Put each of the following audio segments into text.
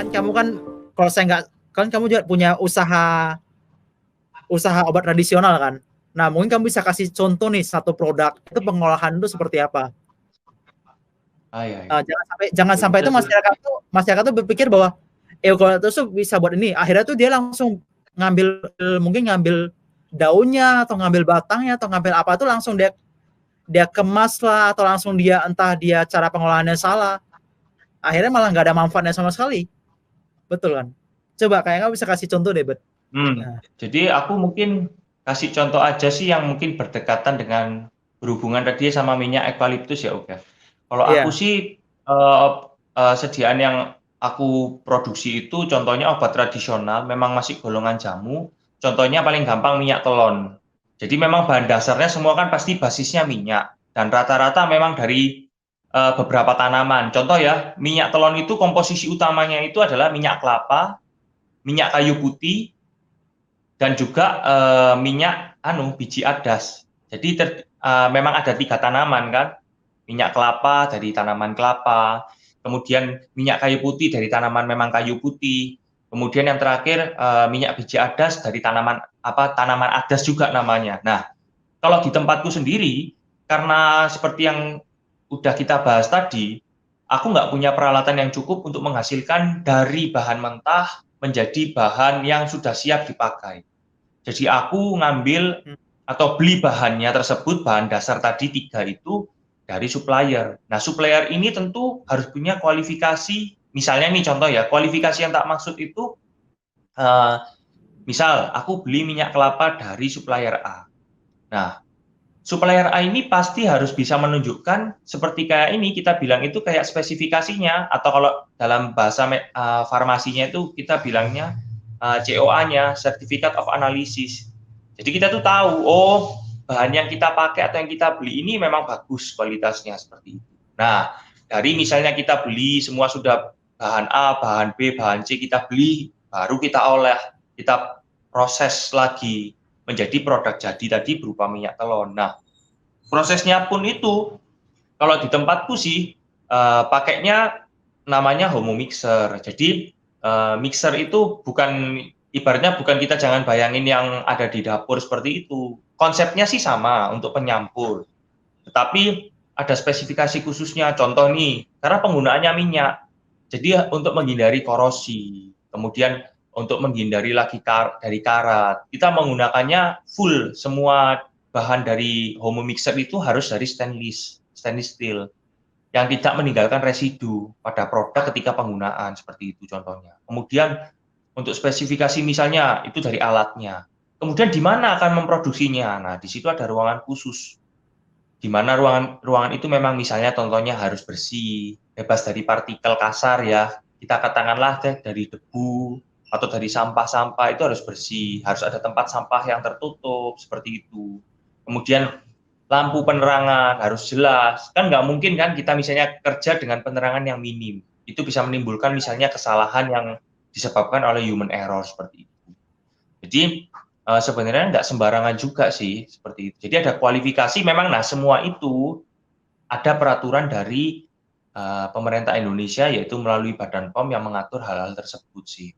kan kamu kan kalau saya nggak kan kamu juga punya usaha obat tradisional kan. Nah, mungkin kamu bisa kasih contoh nih satu produk itu pengolahan itu seperti apa. Iya. Jangan sampai itu masyarakat tuh berpikir bahwa eukaliptus tuh bisa buat ini. Akhirnya tuh dia langsung mungkin ngambil daunnya atau ngambil batangnya atau ngambil apa tuh langsung dia kemas lah atau langsung entah dia cara pengolahannya salah. Akhirnya malah nggak ada manfaatnya sama sekali. Betul kan? Coba kayaknya bisa kasih contoh deh, Bet. Nah. Jadi aku mungkin kasih contoh aja sih yang mungkin berdekatan dengan berhubungan tadi sama minyak eukaliptus ya, Oke. Kalau aku sih sediaan yang aku produksi itu contohnya obat tradisional, memang masih golongan jamu. Contohnya paling gampang minyak telon. Jadi memang bahan dasarnya semua kan pasti basisnya minyak dan rata-rata memang dari beberapa tanaman. Contoh ya, minyak telon itu komposisi utamanya itu adalah minyak kelapa, minyak kayu putih, dan juga minyak biji adas. Jadi memang ada 3 tanaman kan, minyak kelapa dari tanaman kelapa, kemudian minyak kayu putih dari tanaman memang kayu putih, kemudian yang terakhir minyak biji adas dari tanaman adas juga namanya. Nah, kalau di tempatku sendiri, karena seperti yang udah kita bahas tadi, aku nggak punya peralatan yang cukup untuk menghasilkan dari bahan mentah menjadi bahan yang sudah siap dipakai. Jadi aku ngambil atau beli bahannya tersebut, bahan dasar tadi 3 itu dari supplier. Nah, supplier ini tentu harus punya kualifikasi, misalnya nih contoh ya, kualifikasi yang tak maksud itu, misal aku beli minyak kelapa dari supplier A. Nah, supplier A ini pasti harus bisa menunjukkan seperti kayak ini, kita bilang itu kayak spesifikasinya, atau kalau dalam bahasa farmasinya itu kita bilangnya COA-nya, Certificate of Analysis. Jadi kita tuh tahu, oh bahan yang kita pakai atau yang kita beli ini memang bagus kualitasnya seperti itu. Nah, dari misalnya kita beli semua sudah bahan A, bahan B, bahan C kita beli, baru kita olah, kita proses lagi menjadi produk jadi tadi berupa minyak telon. Nah, prosesnya pun itu kalau di tempatku sih pakainya namanya homo mixer. Jadi mixer itu ibaratnya bukan kita jangan bayangin yang ada di dapur seperti itu. Konsepnya sih sama untuk penyampur. Tetapi ada spesifikasi khususnya. Contoh nih, karena penggunaannya minyak. Jadi untuk menghindari korosi, kemudian untuk menghindari lagi dari karat, kita menggunakannya full semua bahan dari homo mixer itu harus dari stainless steel yang tidak meninggalkan residu pada produk ketika penggunaan, seperti itu contohnya. Kemudian untuk spesifikasi misalnya itu dari alatnya. Kemudian di mana akan memproduksinya? Nah, di situ ada ruangan khusus. Di mana ruangan itu memang misalnya contohnya harus bersih, bebas dari partikel kasar ya. Kita katakanlah dari debu atau dari sampah-sampah itu harus bersih, harus ada tempat sampah yang tertutup seperti itu. Kemudian lampu penerangan harus jelas. Kan nggak mungkin kan kita misalnya kerja dengan penerangan yang minim. Itu bisa menimbulkan misalnya kesalahan yang disebabkan oleh human error seperti itu. Jadi sebenarnya nggak sembarangan juga sih seperti itu. Jadi ada kualifikasi memang. Nah, semua itu ada peraturan dari pemerintah Indonesia yaitu melalui Badan POM yang mengatur hal-hal tersebut sih.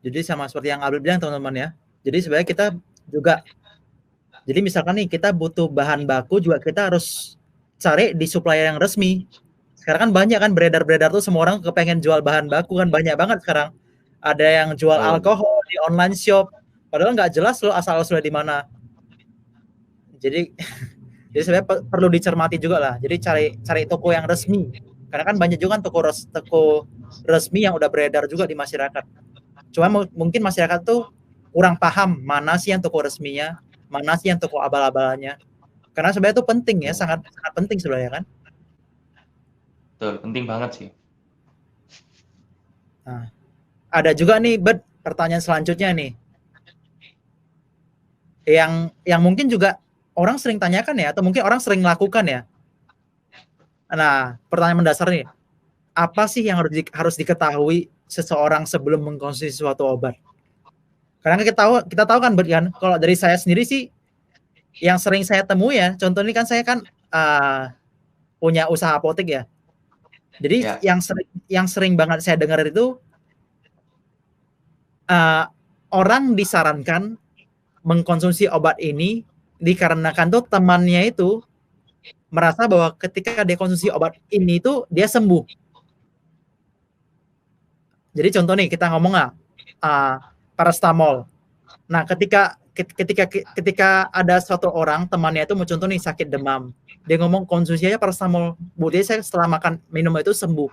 Jadi sama seperti yang Abel bilang teman-teman ya. Jadi sebenarnya kita juga, jadi misalkan nih kita butuh bahan baku juga kita harus cari di supplier yang resmi. Sekarang kan banyak kan beredar-beredar tuh semua orang kepengen jual bahan baku kan, banyak banget sekarang. Ada yang jual alkohol di online shop, padahal nggak jelas loh asal-usulnya di mana. Jadi jadi sebenarnya perlu dicermati juga lah. Jadi cari toko yang resmi. Karena kan banyak juga kan toko resmi yang udah beredar juga di masyarakat. Cuma mungkin masyarakat tuh kurang paham mana sih yang toko resminya, mana sih yang toko abal-abalnya. Karena sebenarnya itu penting ya, sangat penting sebenarnya kan. Betul, penting banget sih. Nah, ada juga nih, pertanyaan selanjutnya nih. Yang mungkin juga orang sering tanyakan ya, atau mungkin orang sering lakukan ya. Nah, pertanyaan mendasar nih. Apa sih yang harus diketahui seseorang sebelum mengkonsumsi suatu obat? Karena kita tahu kan, kalau dari saya sendiri sih yang sering saya temui ya, contoh ini kan saya kan punya usaha apotek ya. Jadi Ya. yang sering banget saya dengar itu orang disarankan mengkonsumsi obat ini dikarenakan tuh temannya itu merasa bahwa ketika dia konsumsi obat ini tuh dia sembuh. Jadi contoh nih kita ngomong paracetamol. Nah, ketika ada suatu orang temannya itu mau contoh nih sakit demam, dia ngomong konsumsi aja paracetamol, Bu. Dia saya setelah minum itu sembuh.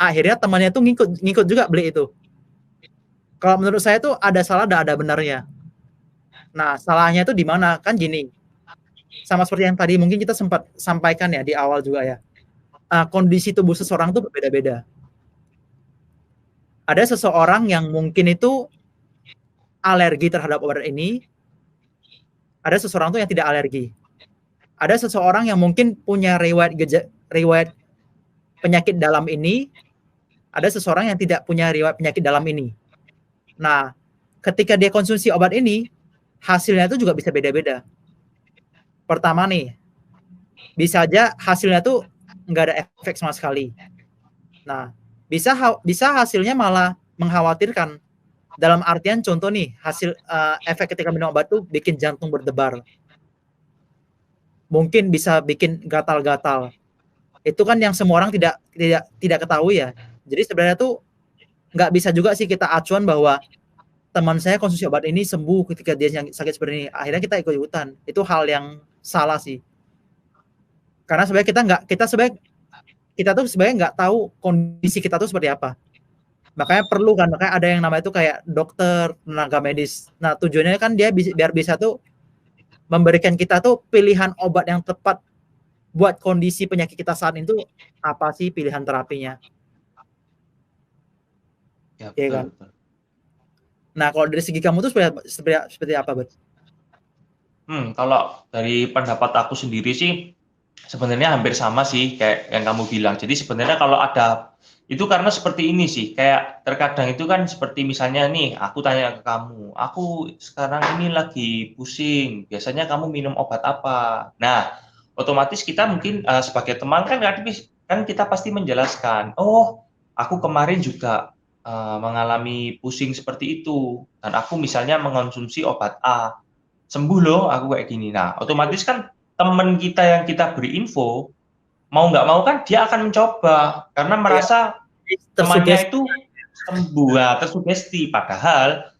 Akhirnya temannya tuh ngikut juga beli itu. Kalau menurut saya tuh ada salah dan ada benarnya. Nah, salahnya itu di mana? Kan gini. Sama seperti yang tadi mungkin kita sempat sampaikan ya di awal juga ya. Kondisi tubuh seseorang tuh berbeda-beda. Ada seseorang yang mungkin itu alergi terhadap obat ini, ada seseorang tuh yang tidak alergi. Ada seseorang yang mungkin punya riwayat penyakit dalam ini, ada seseorang yang tidak punya riwayat penyakit dalam ini. Nah, ketika dia konsumsi obat ini, hasilnya itu juga bisa beda-beda. Pertama nih, bisa aja hasilnya tuh nggak ada efek sama sekali. Nah, bisa hasilnya malah mengkhawatirkan. Dalam artian contoh nih, hasil efek ketika minum obat tuh bikin jantung berdebar. Mungkin bisa bikin gatal-gatal. Itu kan yang semua orang tidak ketahui ya. Jadi sebenarnya tuh nggak bisa juga sih kita acuan bahwa teman saya konsumsi obat ini sembuh ketika dia sakit seperti ini. Akhirnya kita ikut-ikutan. Itu hal yang salah sih. Karena sebenarnya kita tuh sebenarnya nggak tahu kondisi kita tuh seperti apa. Makanya ada yang namanya itu kayak dokter, tenaga medis. Nah, tujuannya kan dia biar bisa tuh memberikan kita tuh pilihan obat yang tepat buat kondisi penyakit kita saat itu, apa sih pilihan terapinya. Ya, Iya kan? Nah, kalau dari segi kamu tuh seperti apa, Bet? Kalau dari pendapat aku sendiri sih sebenarnya hampir sama sih kayak yang kamu bilang. Jadi sebenarnya kalau ada itu karena seperti ini sih, kayak terkadang itu kan seperti misalnya nih, aku tanya ke kamu, aku sekarang ini lagi pusing, biasanya kamu minum obat apa? Nah, otomatis kita mungkin sebagai teman kan kita pasti menjelaskan, oh, aku kemarin juga mengalami pusing seperti itu, dan aku misalnya mengonsumsi obat A, sembuh loh aku kayak gini. Nah, otomatis kan teman kita yang kita beri info, mau nggak mau kan dia akan mencoba karena merasa temannya itu sembuh, tersugesti. Padahal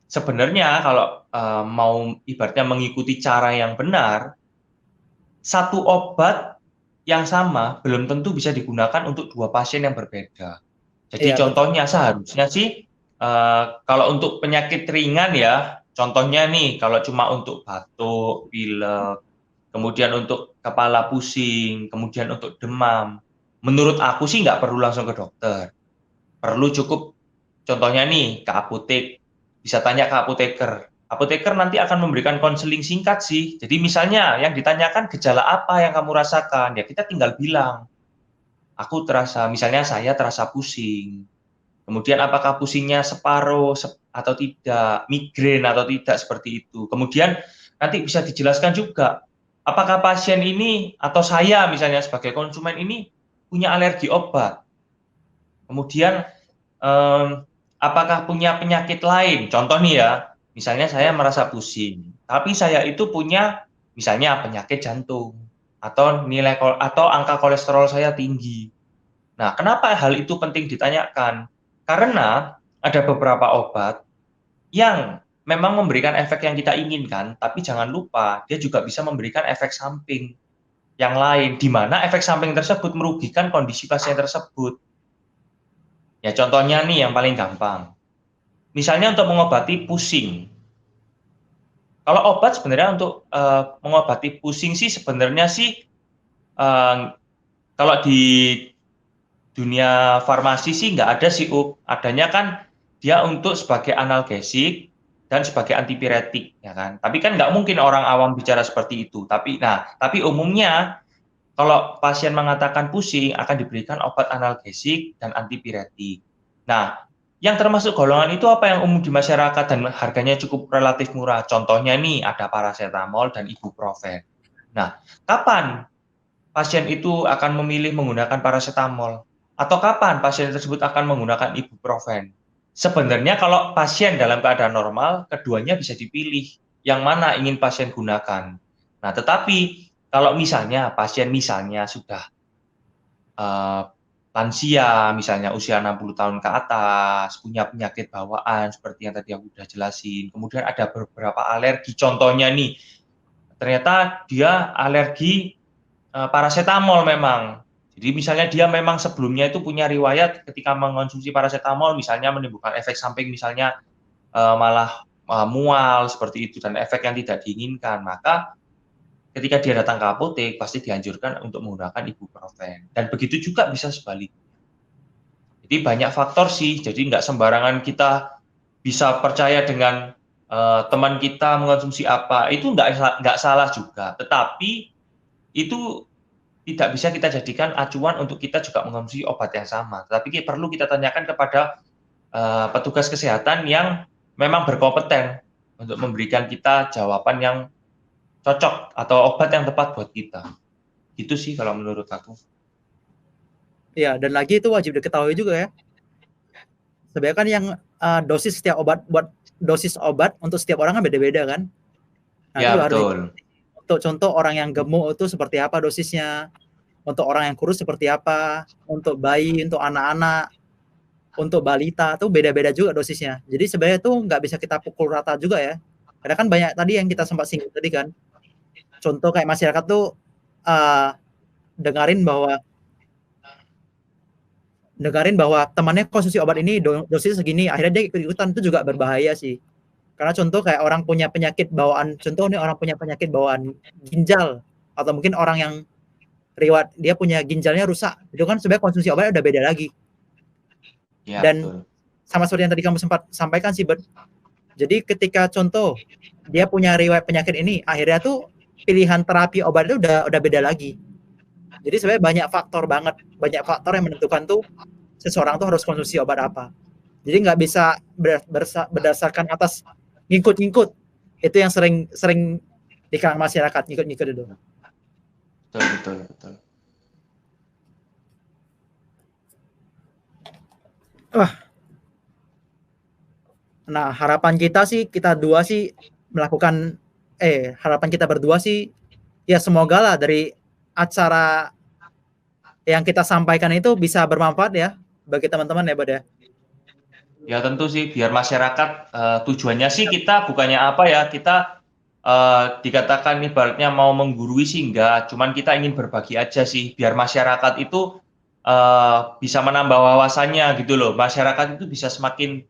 sebenarnya kalau mau ibaratnya mengikuti cara yang benar, satu obat yang sama belum tentu bisa digunakan untuk dua pasien yang berbeda. Jadi contohnya seharusnya sih kalau untuk penyakit ringan ya, contohnya nih kalau cuma untuk batuk, pilek, kemudian untuk kepala pusing, kemudian untuk demam, menurut aku sih nggak perlu langsung ke dokter. Perlu cukup contohnya nih ke apotek, bisa tanya ke apoteker. Apoteker nanti akan memberikan konseling singkat sih. Jadi misalnya yang ditanyakan gejala apa yang kamu rasakan, ya kita tinggal bilang, aku misalnya saya terasa pusing. Kemudian apakah pusingnya separuh atau tidak, migrain atau tidak, seperti itu. Kemudian nanti bisa dijelaskan juga, apakah pasien ini atau saya misalnya sebagai konsumen ini punya alergi obat. Kemudian apakah punya penyakit lain? Contoh nih ya, misalnya saya merasa pusing, tapi saya itu punya misalnya penyakit jantung atau atau angka kolesterol saya tinggi. Nah, kenapa hal itu penting ditanyakan? Karena ada beberapa obat yang memang memberikan efek yang kita inginkan, tapi jangan lupa dia juga bisa memberikan efek samping yang lain, di mana efek samping tersebut merugikan kondisi pasien tersebut. Ya contohnya nih yang paling gampang. Misalnya untuk mengobati pusing. Kalau obat sebenarnya untuk mengobati pusing sih sebenarnya sih kalau di dunia farmasi sih nggak ada sih, adanya kan dia untuk sebagai analgesik dan sebagai antipiretik, ya kan. Tapi kan nggak mungkin orang awam bicara seperti itu. Tapi umumnya kalau pasien mengatakan pusing akan diberikan obat analgesik dan antipiretik. Nah, yang termasuk golongan itu apa yang umum di masyarakat dan harganya cukup relatif murah. Contohnya nih ada paracetamol dan ibuprofen. Nah, kapan pasien itu akan memilih menggunakan paracetamol? Atau kapan pasien tersebut akan menggunakan ibuprofen? Sebenarnya kalau pasien dalam keadaan normal, keduanya bisa dipilih. Yang mana ingin pasien gunakan. Nah, tetapi kalau misalnya pasien sudah lansia, misalnya usia 60 tahun ke atas, punya penyakit bawaan seperti yang tadi aku udah jelasin, kemudian ada beberapa alergi, contohnya nih, ternyata dia alergi paracetamol memang. Jadi misalnya dia memang sebelumnya itu punya riwayat ketika mengonsumsi paracetamol, misalnya menimbulkan efek samping, misalnya malah mual seperti itu dan efek yang tidak diinginkan, maka ketika dia datang ke apotek pasti dianjurkan untuk menggunakan ibuprofen. Dan begitu juga bisa sebaliknya. Jadi banyak faktor sih, jadi nggak sembarangan kita bisa percaya dengan teman kita mengonsumsi apa, itu nggak salah juga. Tetapi itu tidak bisa kita jadikan acuan untuk kita juga mengonsumsi obat yang sama. Tapi perlu kita tanyakan kepada petugas kesehatan yang memang berkompeten untuk memberikan kita jawaban yang cocok atau obat yang tepat buat kita. Gitu sih kalau menurut aku. Iya, dan lagi itu wajib diketahui juga ya. Sebenarnya kan yang dosis setiap obat dosis obat untuk setiap orang kan beda-beda kan. Nah, Ya, itu juga harus betul. untuk contoh orang yang gemuk itu seperti apa dosisnya, untuk orang yang kurus seperti apa, untuk bayi, untuk anak-anak, untuk balita tuh beda-beda juga dosisnya. Jadi sebenarnya tuh nggak bisa kita pukul rata juga ya. Karena kan banyak tadi yang kita sempat singgung tadi kan. Contoh kayak masyarakat tuh dengarin bahwa temannya konsumsi obat ini dosisnya segini, akhirnya dia ikut-ikutan, itu juga berbahaya sih. Karena contoh kayak orang punya penyakit bawaan, contoh nih orang punya penyakit bawaan ginjal, atau mungkin orang yang riwayat dia punya ginjalnya rusak, itu kan sebenarnya konsumsi obat udah beda lagi. Ya, Dan betul. sama seperti yang tadi kamu sempat sampaikan sih, jadi ketika contoh dia punya riwayat penyakit ini, akhirnya tuh pilihan terapi obat itu udah beda lagi. Jadi sebenarnya banyak faktor yang menentukan tuh seseorang tuh harus konsumsi obat apa. Jadi nggak bisa berdasarkan atas ngikut-ngikut. Itu yang sering di kalangan masyarakat, ngikut-ngikut itu. Betul. Wah. Nah, harapan kita sih, harapan kita berdua sih, ya semoga lah dari acara yang kita sampaikan itu bisa bermanfaat ya bagi teman-teman ya, Bud ya. Ya tentu sih biar masyarakat tujuannya sih kita bukannya apa ya, kita dikatakan ibaratnya mau menggurui sih enggak, cuman kita ingin berbagi aja sih biar masyarakat itu bisa menambah wawasannya gitu loh. Masyarakat itu bisa semakin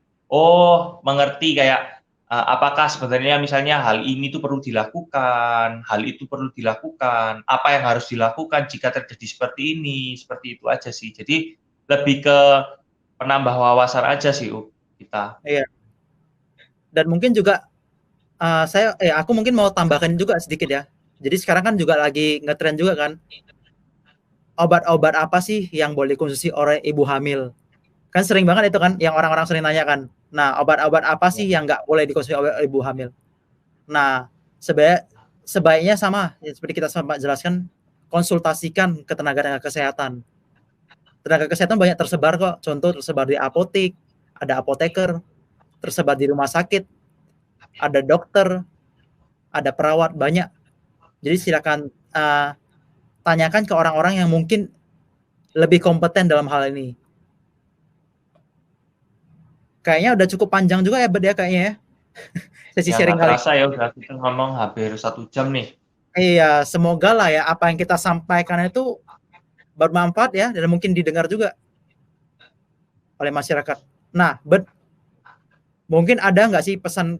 mengerti kayak apakah sebenarnya misalnya hal ini tuh perlu dilakukan, hal itu perlu dilakukan, apa yang harus dilakukan jika terjadi seperti itu aja sih. Jadi lebih ke penambah wawasan aja sih kita. Iya. Dan mungkin juga aku mungkin mau tambahkan juga sedikit ya. Jadi sekarang kan juga lagi ngetren juga kan, obat-obat apa sih yang boleh dikonsumsi oleh ibu hamil? Kan sering banget itu kan yang orang-orang sering nanya kan. Nah, obat-obat apa sih yang nggak boleh dikonsumsi oleh ibu hamil? Nah, sebaiknya sama seperti kita sempat jelaskan, konsultasikan ke tenaga kesehatan. Tenaga kesehatan banyak tersebar kok. Contoh tersebar di apotek, ada apoteker, tersebar di rumah sakit, ada dokter, ada perawat, banyak. Jadi silakan tanyakan ke orang-orang yang mungkin lebih kompeten dalam hal ini. Kayaknya udah cukup panjang juga ya, Bud ya kayaknya ya. Sesi Ya sharing nggak kali. terasa ya udah kita ngomong hampir 1 jam nih. Iya, semoga lah ya apa yang kita sampaikan itu bermanfaat ya dan mungkin didengar juga oleh masyarakat. Nah, Bud, mungkin ada nggak sih pesan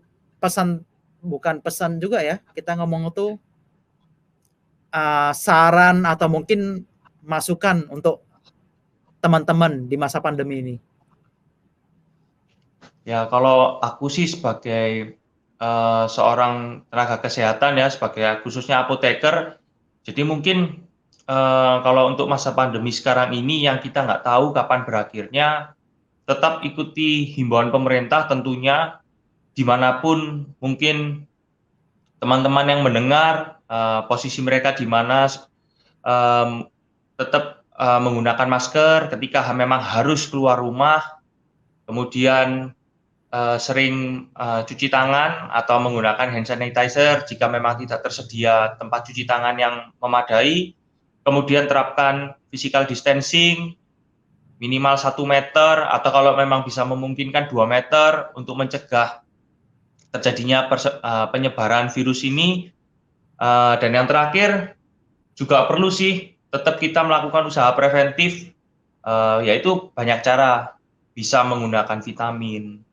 bukan pesan juga ya, kita ngomong tuh saran atau mungkin masukan untuk teman-teman di masa pandemi ini? Ya kalau aku sih sebagai seorang tenaga kesehatan ya, sebagai khususnya apoteker, jadi mungkin kalau untuk masa pandemi sekarang ini yang kita nggak tahu kapan berakhirnya, tetap ikuti himbauan pemerintah tentunya, dimanapun mungkin teman-teman yang mendengar posisi mereka di mana, tetap menggunakan masker ketika memang harus keluar rumah, kemudian sering cuci tangan atau menggunakan hand sanitizer jika memang tidak tersedia tempat cuci tangan yang memadai, kemudian terapkan physical distancing minimal 1 meter atau kalau memang bisa memungkinkan 2 meter untuk mencegah terjadinya penyebaran virus ini. Dan yang terakhir juga perlu sih tetap kita melakukan usaha preventif, yaitu banyak cara, bisa menggunakan vitamin,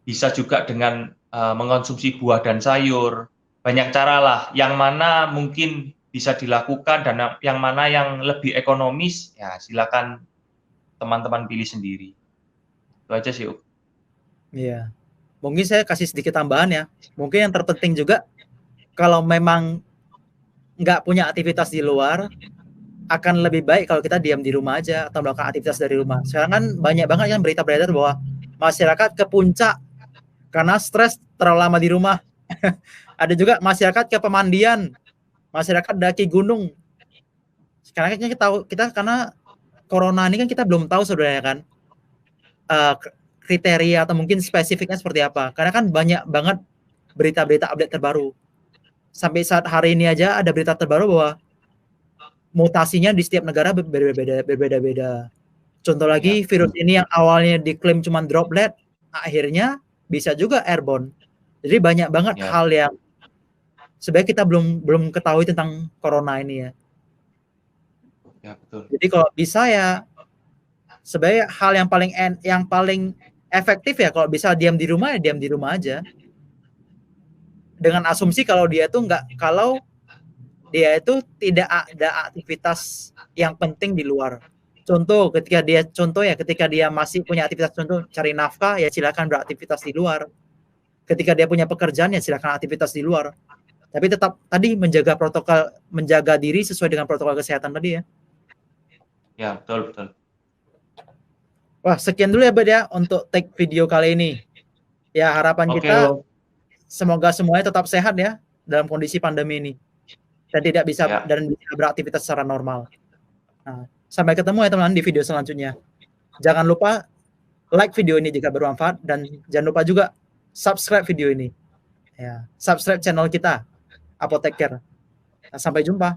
bisa juga dengan mengkonsumsi buah dan sayur, banyak cara lah, yang mana mungkin bisa dilakukan dan yang mana yang lebih ekonomis, ya silakan teman-teman pilih sendiri. Itu aja sih, Uk. Iya. Mungkin saya kasih sedikit tambahan ya. Mungkin yang terpenting juga, kalau memang nggak punya aktivitas di luar, akan lebih baik kalau kita diam di rumah aja atau melakukan aktivitas dari rumah. Sekarang kan banyak banget yang berita beredar bahwa masyarakat ke puncak karena stres terlalu lama di rumah. Ada juga masyarakat ke pemandian, masyarakat daki gunung. Sekarang kita karena corona ini kan kita belum tahu sebenarnya kan kriteria atau mungkin spesifiknya seperti apa. Karena kan banyak banget berita-berita update terbaru. Sampai saat hari ini aja ada berita terbaru bahwa mutasinya di setiap negara berbeda-beda. Contoh lagi, virus ini yang awalnya diklaim cuma droplet, akhirnya bisa juga airborne. Jadi banyak banget hal yang sebenarnya kita belum ketahui tentang corona ini ya. Ya, betul. Jadi kalau bisa ya, sebenarnya hal yang paling efektif ya kalau bisa diam di rumah ya diam di rumah aja. Dengan asumsi kalau dia itu tidak ada aktivitas yang penting di luar. Contoh ketika dia masih punya aktivitas, contoh cari nafkah, ya silakan beraktivitas di luar. Ketika dia punya pekerjaan, ya silakan aktivitas di luar. Tapi tetap tadi menjaga diri sesuai dengan protokol kesehatan tadi ya. Ya, betul. Wah, sekian dulu ya Bud ya untuk take video kali ini. Ya, harapan kita semoga semuanya tetap sehat ya dalam kondisi pandemi ini. Dan bisa beraktivitas secara normal. Nah, sampai ketemu ya teman-teman di video selanjutnya. Jangan lupa like video ini jika bermanfaat dan jangan lupa juga subscribe video ini. Ya, subscribe channel kita Apoteker. Nah, sampai jumpa.